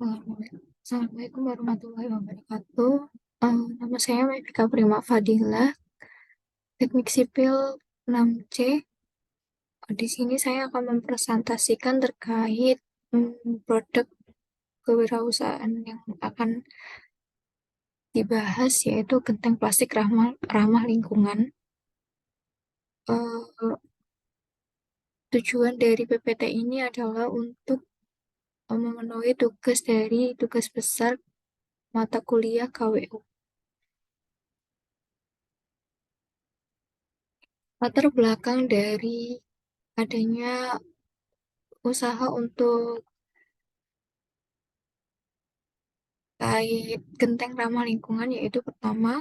Assalamualaikum warahmatullahi wabarakatuh. Nama saya Mevika Prima Fadila, Teknik Sipil 6C. Di sini saya akan mempresentasikan terkait produk kewirausahaan yang akan dibahas, yaitu genteng plastik ramah lingkungan. Eh, Tujuan dari PPT ini adalah untuk memenuhi tugas besar mata kuliah KWU. Latar belakang dari adanya usaha untuk kait genteng ramah lingkungan, yaitu pertama,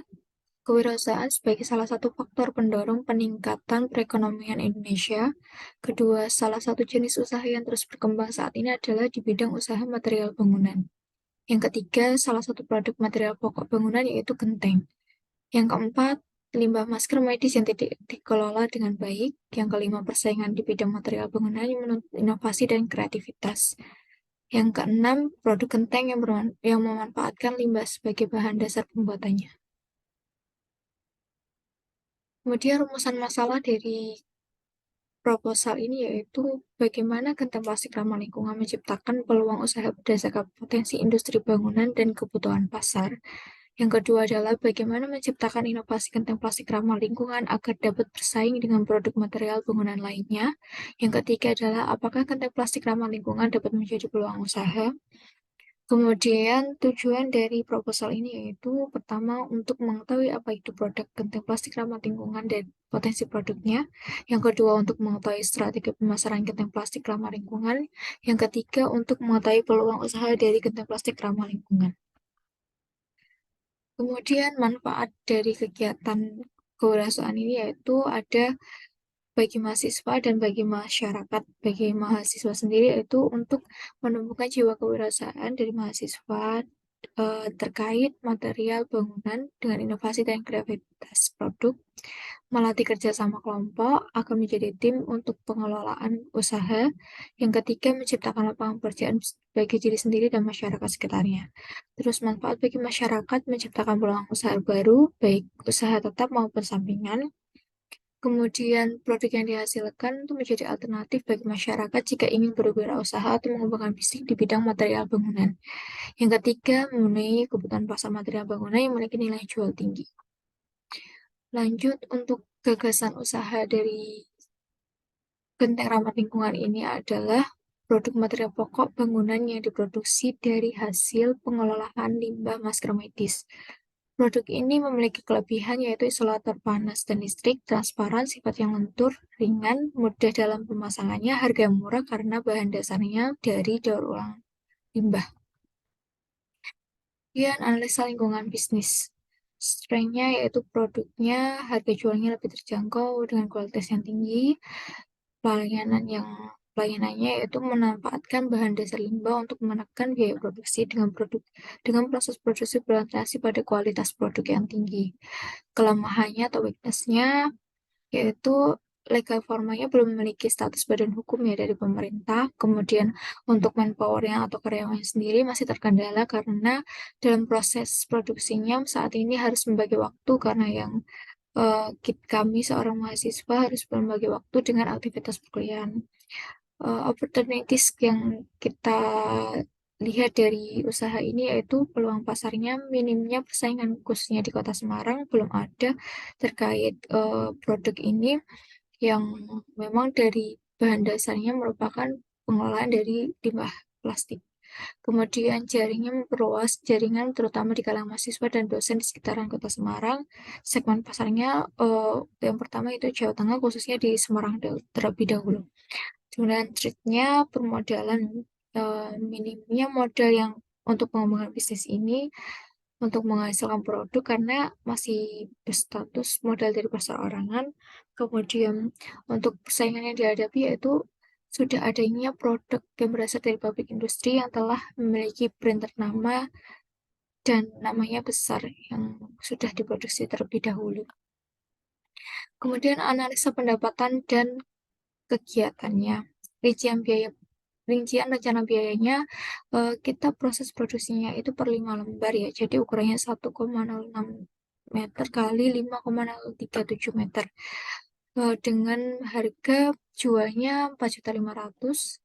kewirausahaan sebagai salah satu faktor pendorong peningkatan perekonomian Indonesia. Kedua, salah satu jenis usaha yang terus berkembang saat ini adalah di bidang usaha material bangunan. Yang ketiga, salah satu produk material pokok bangunan yaitu genteng. Yang keempat, limbah masker medis yang tidak dikelola dengan baik. Yang kelima, persaingan di bidang material bangunan yang menuntut inovasi dan kreativitas. Yang keenam, produk genteng yang memanfaatkan limbah sebagai bahan dasar pembuatannya. Kemudian rumusan masalah dari proposal ini yaitu bagaimana genteng plastik ramah lingkungan menciptakan peluang usaha berdasarkan potensi industri bangunan dan kebutuhan pasar. Yang kedua adalah bagaimana menciptakan inovasi genteng plastik ramah lingkungan agar dapat bersaing dengan produk material bangunan lainnya. Yang ketiga adalah apakah genteng plastik ramah lingkungan dapat menjadi peluang usaha. Kemudian tujuan dari proposal ini yaitu pertama untuk mengetahui apa itu produk genteng plastik ramah lingkungan dan potensi produknya. Yang kedua untuk mengetahui strategi pemasaran genteng plastik ramah lingkungan. Yang ketiga untuk mengetahui peluang usaha dari genteng plastik ramah lingkungan. Kemudian manfaat dari kegiatan kewirausahaan ini yaitu ada bagi mahasiswa dan bagi masyarakat. Bagi mahasiswa sendiri yaitu untuk menumbuhkan jiwa kewirausahaan dari mahasiswa terkait material bangunan dengan inovasi dan kreativitas produk, melatih kerjasama kelompok akan menjadi tim untuk pengelolaan usaha. Yang ketiga, menciptakan lapangan pekerjaan bagi diri sendiri dan masyarakat sekitarnya. Terus manfaat bagi masyarakat menciptakan peluang usaha baru, baik usaha tetap maupun sampingan. Kemudian produk yang dihasilkan itu menjadi alternatif bagi masyarakat jika ingin berwirausaha atau mengembangkan bisnis di bidang material bangunan. Yang ketiga, memenuhi kebutuhan pasar material bangunan yang memiliki nilai jual tinggi. Lanjut, untuk gagasan usaha dari genteng ramah lingkungan ini adalah produk material pokok bangunan yang diproduksi dari hasil pengelolaan limbah masker medis. Produk ini memiliki kelebihan yaitu isolator panas dan listrik, transparan, sifat yang lentur, ringan, mudah dalam pemasangannya, harga yang murah karena bahan dasarnya dari daur ulang limbah. Kemudian analisa lingkungan bisnis. Strength-nya yaitu produknya, harga jualnya lebih terjangkau dengan kualitas yang tinggi, pelayanannya yaitu memanfaatkan bahan dasar limbah untuk menekan biaya produksi dengan proses produksi berorientasi pada kualitas produk yang tinggi. Kelemahannya atau weakness-nya yaitu legal formanya belum memiliki status badan hukum ya dari pemerintah. Kemudian untuk manpower-nya atau karyawannya sendiri masih terkendala karena dalam proses produksinya saat ini harus membagi waktu karena kami seorang mahasiswa harus membagi waktu dengan aktivitas perkuliahan. Opportunities yang kita lihat dari usaha ini yaitu peluang pasarnya minimnya persaingan khususnya di Kota Semarang belum ada terkait produk ini yang memang dari bahan dasarnya merupakan pengelolaan dari limbah plastik. Kemudian jaringnya memperluas jaringan terutama di kalangan mahasiswa dan dosen di sekitaran Kota Semarang. Segmen pasarnya yang pertama itu Jawa Tengah khususnya di Semarang terlebih dahulu. Kemudian triknya permodalan minimnya modal yang untuk pengembangan bisnis ini untuk menghasilkan produk karena masih berstatus modal dari perseorangan. Kemudian untuk persaingan yang dihadapi yaitu sudah adanya produk yang berasal dari pabrik industri yang telah memiliki brand ternama dan namanya besar yang sudah diproduksi terlebih dahulu. Kemudian analisa pendapatan dan kegiatannya. Rincian biaya rincian rencana biayanya, kita proses produksinya itu per 5 lembar ya, jadi ukurannya 1,06 meter kali 5,037 meter, dengan harga jualnya 4.500.000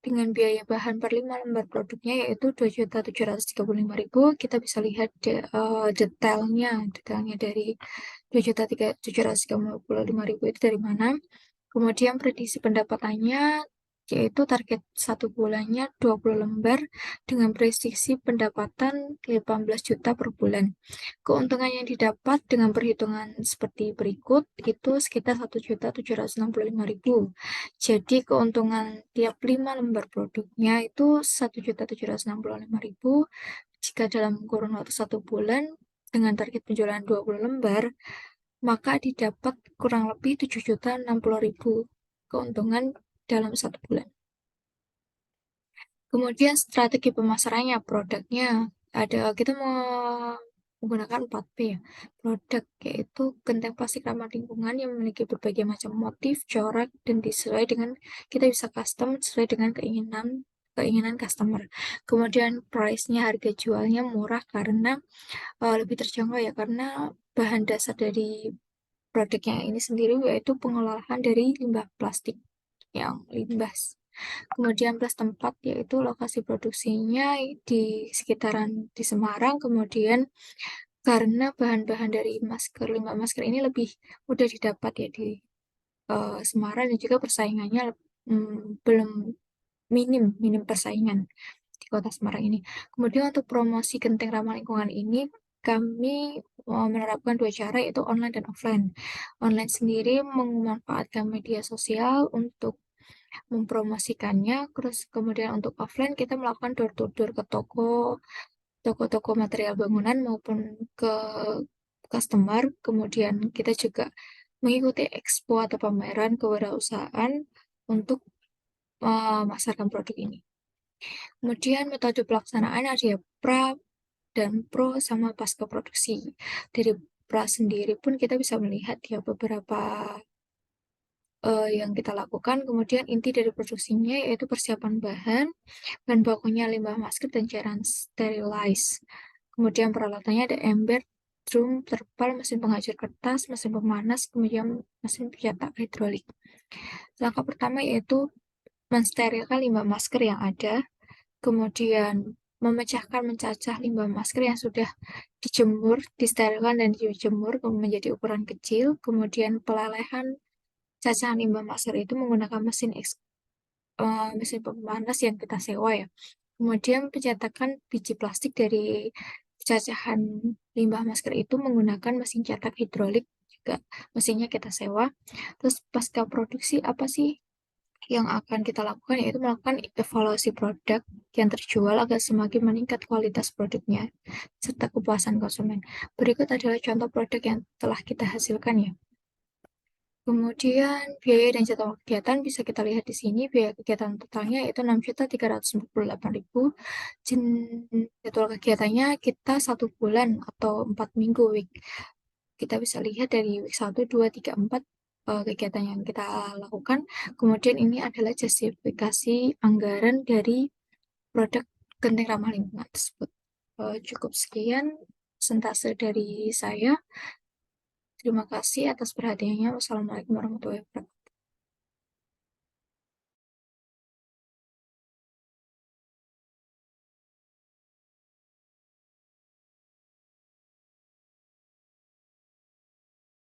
dengan biaya bahan per 5 lembar produknya yaitu 2.735.000. Kita bisa lihat detailnya dari 2.735.000 itu dari mana. Kemudian prediksi pendapatannya yaitu target satu bulannya 20 lembar dengan prediksi pendapatan 18 juta per bulan. Keuntungan yang didapat dengan perhitungan seperti berikut itu sekitar 1.765.000. Jadi keuntungan tiap 5 lembar produknya itu 1.765.000 jika dalam kurun waktu 1 bulan dengan target penjualan 20 lembar, maka didapat kurang lebih 7.060.000 keuntungan dalam 1 bulan. Kemudian strategi pemasarannya, produknya ada, kita mau menggunakan 4P ya. Produk yaitu genteng plastik ramah lingkungan yang memiliki berbagai macam motif, corak, dan disesuai dengan, kita bisa custom sesuai dengan keinginan customer. Kemudian price-nya, harga jualnya murah karena lebih terjangkau ya, karena bahan dasar dari produknya ini sendiri yaitu pengolahan dari limbah plastik yang limbah. Kemudian plus tempat yaitu lokasi produksinya di sekitaran di Semarang. Kemudian karena bahan-bahan dari limbah masker ini lebih mudah didapat ya di Semarang, dan juga persaingannya belum minim persaingan di kota Semarang ini. Kemudian untuk promosi genteng ramah lingkungan ini kami menerapkan 2 cara yaitu online dan offline. Online sendiri memanfaatkan media sosial untuk mempromosikannya, terus kemudian untuk offline kita melakukan door to door ke toko-toko material bangunan maupun ke customer. Kemudian kita juga mengikuti expo atau pameran kewirausahaan untuk memasarkan produk ini. Kemudian metode pelaksanaan ada ya pra dan pro sama pasca produksi. Dari pra sendiri pun kita bisa melihat ya beberapa yang kita lakukan. Kemudian inti dari produksinya yaitu persiapan bahan bakunya limbah masker dan cairan sterilize. Kemudian peralatannya ada ember, drum, terpal, mesin penghancur kertas, mesin pemanas, kemudian mesin pencetak hidrolik. Langkah pertama yaitu mensterilkan limbah masker yang ada, kemudian mencacah limbah masker yang sudah dijemur, disterilkan dan dijemur menjadi ukuran kecil, kemudian pelelehan cacahan limbah masker itu menggunakan mesin pemanas yang kita sewa ya. Kemudian pencetakan biji plastik dari cacahan limbah masker itu menggunakan mesin cetak hidrolik, juga mesinnya kita sewa. Terus pasca produksi apa sih yang akan kita lakukan, yaitu melakukan evaluasi produk yang terjual agar semakin meningkat kualitas produknya serta kepuasan konsumen. Berikut adalah contoh produk yang telah kita hasilkan ya. Kemudian biaya dan jadwal kegiatan bisa kita lihat di sini. Biaya kegiatan totalnya yaitu 6.348.000. Jadwal kegiatannya kita 1 bulan atau 4 minggu week. Kita bisa lihat dari week 1, 2, 3, 4 kegiatan yang kita lakukan. Kemudian ini adalah justifikasi anggaran dari produk genteng ramah lingkungan tersebut. Cukup sekian persentase dari saya. Terima kasih atas perhatiannya. Wassalamualaikum warahmatullahi wabarakatuh.